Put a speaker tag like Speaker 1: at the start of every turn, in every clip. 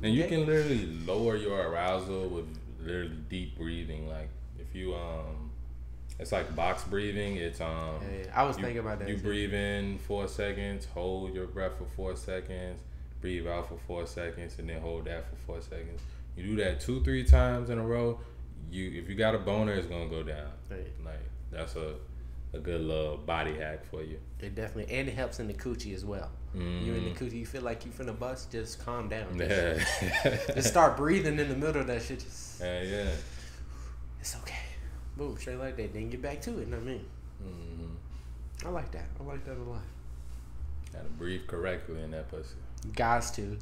Speaker 1: And you can literally lower your arousal with literally deep breathing. Like if you it's like box breathing. It's
Speaker 2: I was thinking about that.
Speaker 1: You breathe in 4 seconds, hold your breath for 4 seconds, breathe out for 4 seconds, and then hold that for 4 seconds. You do that 2-3 times in a row. If you got a boner, it's gonna go down.
Speaker 2: Hey.
Speaker 1: Like that's a good little body hack for you.
Speaker 2: It definitely, and it helps in the coochie as well. You in the coochie, you feel like you finna bust, just calm down. Just start breathing in the middle of that shit. Just,
Speaker 1: yeah.
Speaker 2: It's okay. Boom, straight like that. Then get back to it. You know what I mean? I like that. I like that a lot.
Speaker 1: Gotta breathe correctly in that pussy.
Speaker 2: Guys to.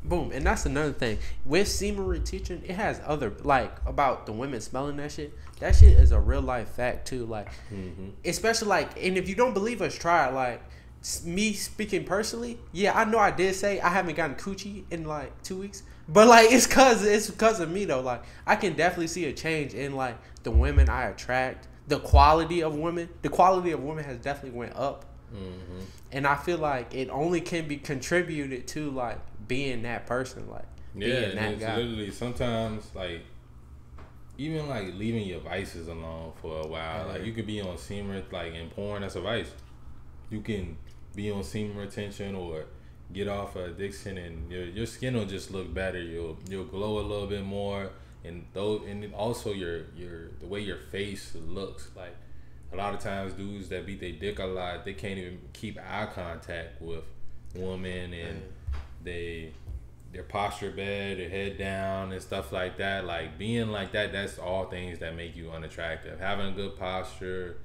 Speaker 2: Boom. And that's another thing. With semen retention, it has other, like, about the women smelling that shit. That shit is a real life fact, too. Like, especially, like, and if you don't believe us, try it. Like, me speaking personally, yeah, I know I did say I haven't gotten coochie in, like, 2 weeks. But, like, it's because of me, though. Like, I can definitely see a change in, like, the women I attract. The quality of women. The quality of women has definitely went up. And I feel like it only can be contributed to, like, being that person, like, being that guy.
Speaker 1: Literally sometimes, like, even like leaving your vices alone for a while. Like you could be on semen, like in porn, that's a vice. You can be on semen retention or get off of addiction, and your skin will just look better. You'll glow a little bit more, and also your the way your face looks. Like a lot of times, dudes that beat their dick a lot, they can't even keep eye contact with women, and their posture bad, their head down, and stuff like that. Like being like that, that's all things that make you unattractive. Having a good posture,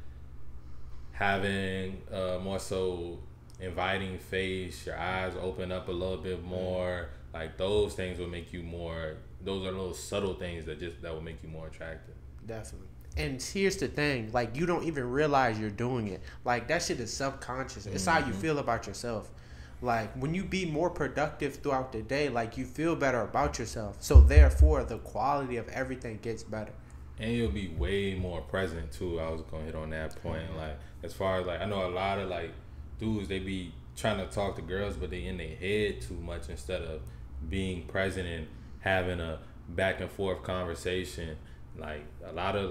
Speaker 1: having more so inviting face, your eyes open up a little bit more. Like those things will make you more. Those are little subtle things that will make you more attractive.
Speaker 2: Definitely. And here's the thing, like you don't even realize you're doing it. Like that shit is subconscious. It's how you feel about yourself. Like when you be more productive throughout the day, like you feel better about yourself. So therefore the quality of everything gets better.
Speaker 1: And you'll be way more present too. I was gonna hit on that point. Like as far as like I know a lot of like dudes, they be trying to talk to girls but they in their head too much instead of being present and having a back and forth conversation. Like a lot of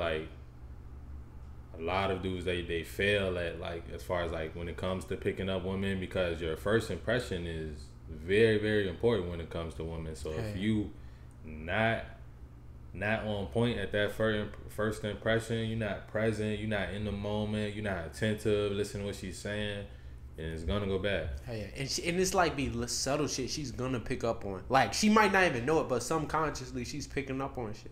Speaker 1: dudes they fail at like as far as like when it comes to picking up women, because your first impression is very, very important when it comes to women. So if you not on point at that first impression, you're not present, you're not in the moment, you're not attentive, listening to what she's saying, and it's gonna go bad.
Speaker 2: And it's like subtle shit she's gonna pick up on. Like she might not even know it, but subconsciously she's picking up on shit.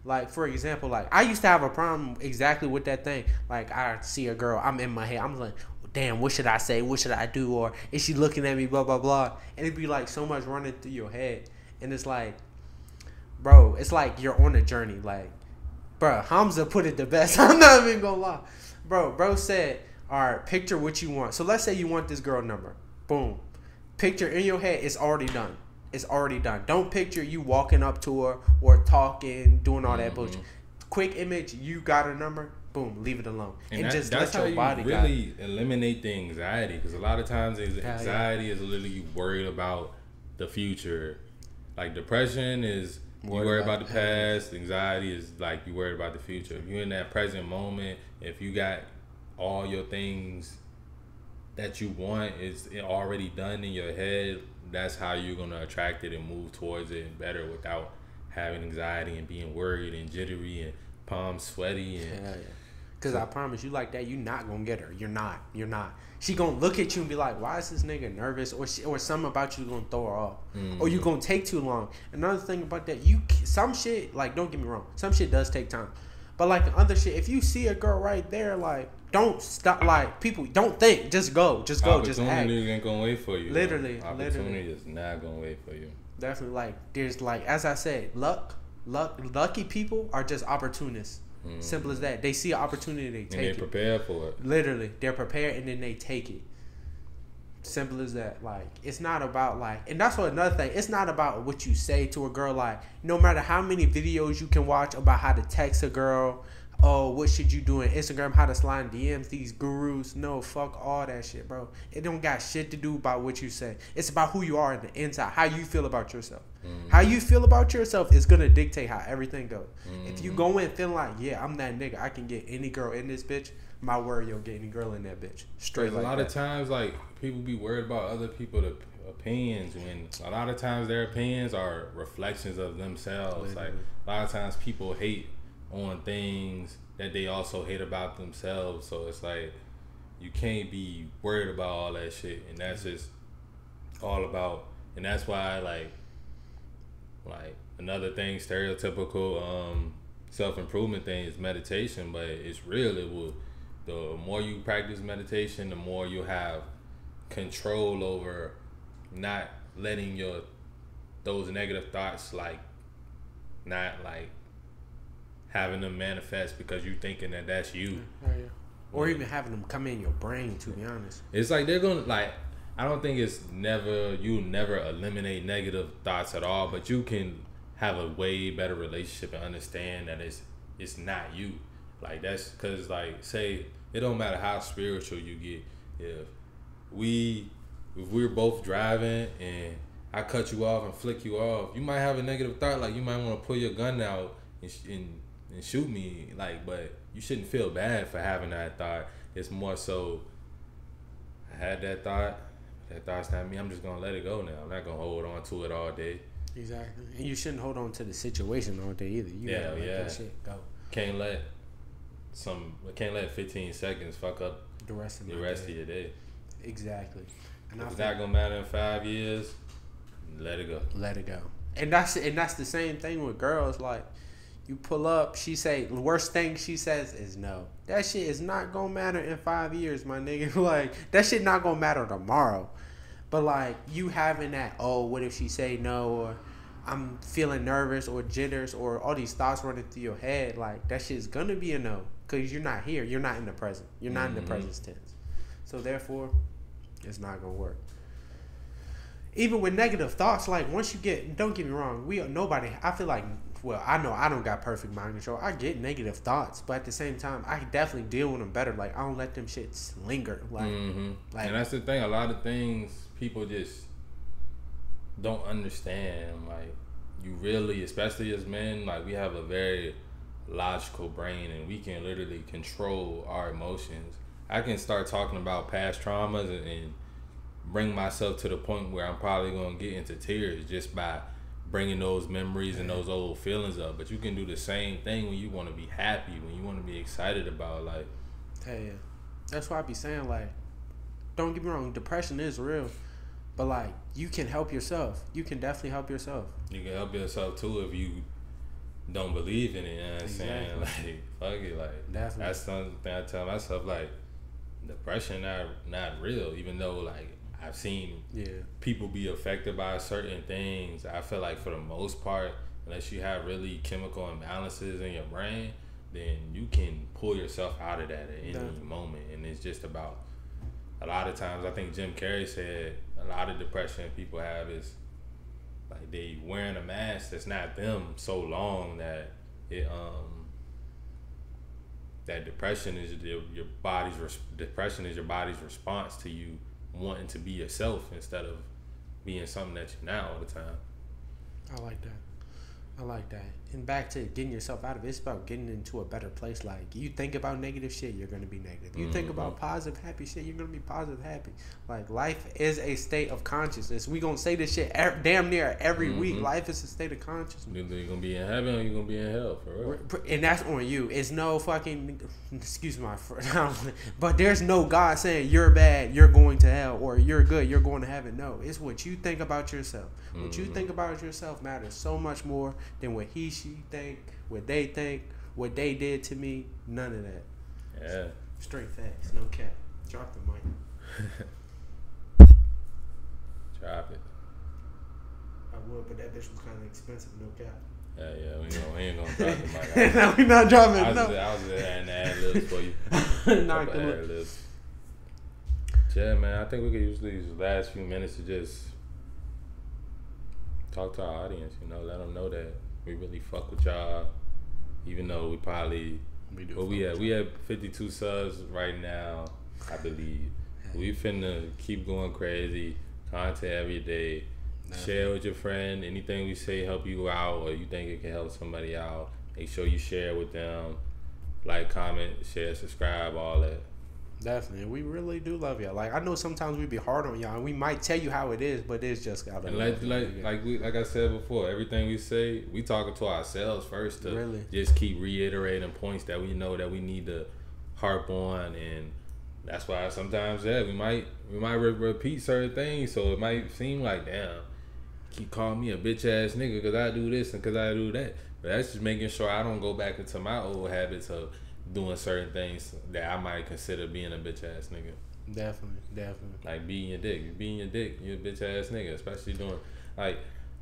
Speaker 2: Like, for example, like, I used to have a problem exactly with that thing. Like, I see a girl, I'm in my head, I'm like, damn, what should I say? What should I do? Or is she looking at me, blah, blah, blah. And it'd be, like, so much running through your head. And it's like, bro, it's like you're on a journey. Like, bro, Hamza put it the best. I'm not even gonna lie. Bro said, all right, picture what you want. So let's say you want this girl number. Boom. Picture in your head, it's already done. It's already done. Don't picture you walking up to her or talking, doing all that bullshit. Quick image, you got her number, boom, leave it alone. And just let your body
Speaker 1: guide. That's how you really eliminate the anxiety, because a lot of times anxiety is literally you worried about the future. Like depression is you worry about the past. Anxiety is like you worry about the future. If you're in that present moment, if you got all your things that you want is already done in your head, that's how you're gonna attract it and move towards it better without having anxiety and being worried and jittery and palms sweaty. And
Speaker 2: Cause I promise you, like that, you're not gonna get her. You're not. She gonna look at you and be like, "Why is this nigga nervous?" Or something about you gonna throw her off, or you gonna take too long. Another thing about that, some shit, like, don't get me wrong, some shit does take time, but like other shit, if you see a girl right there, like, don't stop. Like, people, don't think. Just go. Just act.
Speaker 1: Opportunity ain't gonna wait for you.
Speaker 2: Literally.
Speaker 1: Opportunity is not gonna wait for you.
Speaker 2: Definitely. Like, there's, like, as I said, lucky people are just opportunists. Simple as that. They see an opportunity, they take it.
Speaker 1: And they prepare for it.
Speaker 2: Literally. They're prepared and then they take it. Simple as that. Like, it's not about, like, and that's what another thing, it's not about what you say to a girl. Like, no matter how many videos you can watch about how to text a girl, oh, what should you do on Instagram? How to slide in DMs? These gurus? No, fuck all that shit, bro. It don't got shit to do about what you say. It's about who you are in the inside. How you feel about yourself. How you feel about yourself is gonna dictate how everything goes. If you go in feeling like, yeah, I'm that nigga, I can get any girl in this bitch. My word, you'll get any girl in that bitch. Straight like that.
Speaker 1: A lot of times, like, people be worried about other people's opinions when a lot of times their opinions are reflections of themselves. Like, a lot of times people hate on things that they also hate about themselves. So it's like, you can't be worried about all that shit. And that's just all about, and that's why, like another thing, stereotypical self-improvement thing is meditation, but it's real. It will, the more you practice meditation, the more you'll have control over not letting those negative thoughts, like, not like having them manifest because you thinking that that's you.
Speaker 2: Or even having them come in your brain, to be honest.
Speaker 1: It's like they're gonna, like, I don't think you never eliminate negative thoughts at all, but you can have a way better relationship and understand that it's not you. Like, that's because, like, say it don't matter how spiritual you get. If we're both driving and I cut you off and flick you off, you might have a negative thought, like you might want to pull your gun out and shoot me, like, but you shouldn't feel bad for having that thought. It's more so, I had that thought. That thought's not me. I'm just gonna let it go now. I'm not gonna hold on to it all day.
Speaker 2: Exactly, and you shouldn't hold on to the situation all day either. You gotta let that shit go.
Speaker 1: Can't let 15 seconds fuck up the rest of your day.
Speaker 2: Exactly.
Speaker 1: And if it's not gonna matter in 5 years, let it go.
Speaker 2: Let it go. And that's the same thing with girls. Like, you pull up, she say the worst thing she says is no. That shit is not gonna matter in 5 years, my nigga. Like, that shit not gonna matter tomorrow. But like, you having that, oh, what if she say no, or I'm feeling nervous, or jitters, or all these thoughts running through your head, like, that shit's gonna be a no. Because you're not here. You're not in the present. You're not in the present tense. So therefore, it's not gonna work. Even with negative thoughts, like, once you get, don't get me wrong, I feel like, well, I know I don't got perfect mind control. I get negative thoughts, but at the same time, I can definitely deal with them better. Like, I don't let them shits linger. Like, like,
Speaker 1: and that's the thing. A lot of things people just don't understand. Like, you really, especially as men, like, we have a very logical brain, and we can literally control our emotions. I can start talking about past traumas and bring myself to the point where I'm probably going to get into tears just by bringing those memories and those old feelings up. But you can do the same thing when you want to be happy, when you want to be excited about, like.
Speaker 2: Hey, yeah. That's why I be saying, like, don't get me wrong, depression is real. But, like, you can help yourself. You can definitely help yourself.
Speaker 1: You can help yourself, too, if you don't believe in it, you know what I'm saying? Like, fuck it, like, definitely. That's something I tell myself, like, depression not real, even though, like, I've seen people be affected by certain things. I feel like for the most part, unless you have really chemical imbalances in your brain, then you can pull yourself out of that at any moment. And it's just about, a lot of times, I think Jim Carrey said a lot of depression people have is like they wearing a mask that's not them so long that it that depression is your body's response to you wanting to be yourself instead of being something that you're not all the time.
Speaker 2: I like that. And back to getting yourself out of it, it's about getting into a better place. Like, you think about negative shit, you're going to be negative. You think about positive, happy shit, you're going to be positive, happy. Like, life is a state of consciousness. We going to say this shit damn near every week. Life is a state of consciousness.
Speaker 1: You're going to be in heaven or you're going to be in hell, for real.
Speaker 2: And that's on you. It's no fucking, excuse my but there's no God saying you're bad, you're going to hell, or you're good, you're going to heaven. No, it's what you think about yourself. What you think about yourself matters so much more than what she think, what they think, what they did to me. None of that.
Speaker 1: Yeah.
Speaker 2: Straight facts, no cap. Drop the mic.
Speaker 1: Drop it.
Speaker 2: I would, but that bitch was kind of expensive, no cap.
Speaker 1: Yeah, we ain't gonna drop the mic.
Speaker 2: No, we not dropping it.
Speaker 1: I was just adding ad-libs for you.
Speaker 2: Not good.
Speaker 1: Yeah, man, I think we could use these last few minutes to just talk to our audience, let them know that we really fuck with y'all, even though we probably
Speaker 2: We do.
Speaker 1: But we have 52 subs right now, I believe. We finna keep going crazy. Content every day. Share with your friend. Anything we say help you out, or you think it can help somebody out, make sure you share with them. Like, comment, share, subscribe, all that.
Speaker 2: Definitely, we really do love y'all. Like, I know sometimes we be hard on y'all, and we might tell you how it is, but it's just gotta.
Speaker 1: And like I said before, everything we say, we talking to ourselves first to
Speaker 2: really
Speaker 1: just keep reiterating points that we know that we need to harp on, and that's why sometimes we might repeat certain things, so it might seem like, damn, keep calling me a bitch ass nigga because I do this and because I do that. But that's just making sure I don't go back into my old habits of doing certain things that I might consider being a bitch ass nigga.
Speaker 2: Definitely.
Speaker 1: Like beating your dick. You're a bitch ass nigga. Especially doing like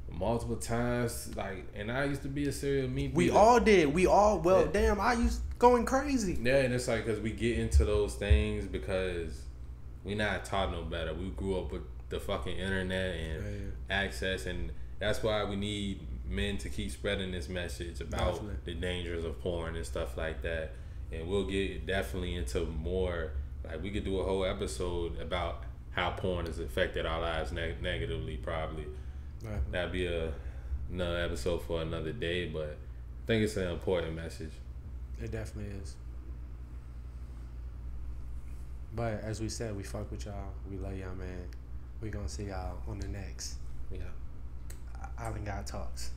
Speaker 1: multiple times. Like, and I used to be a serial meat
Speaker 2: We
Speaker 1: beater.
Speaker 2: all did. Damn, I used going crazy.
Speaker 1: Yeah, and it's like because we get into those things because we not taught no better. We grew up with the fucking internet and access, and that's why we need men to keep spreading this message about the dangers of porn and stuff like that. And we'll get definitely into more. Like, we could do a whole episode about how porn has affected our lives negatively. Probably that'd be another episode for another day. But I think it's an important message.
Speaker 2: It definitely is. But as we said, we fuck with y'all. We love y'all, man. We gonna see y'all on the next.
Speaker 1: Yeah.
Speaker 2: Island God Talks.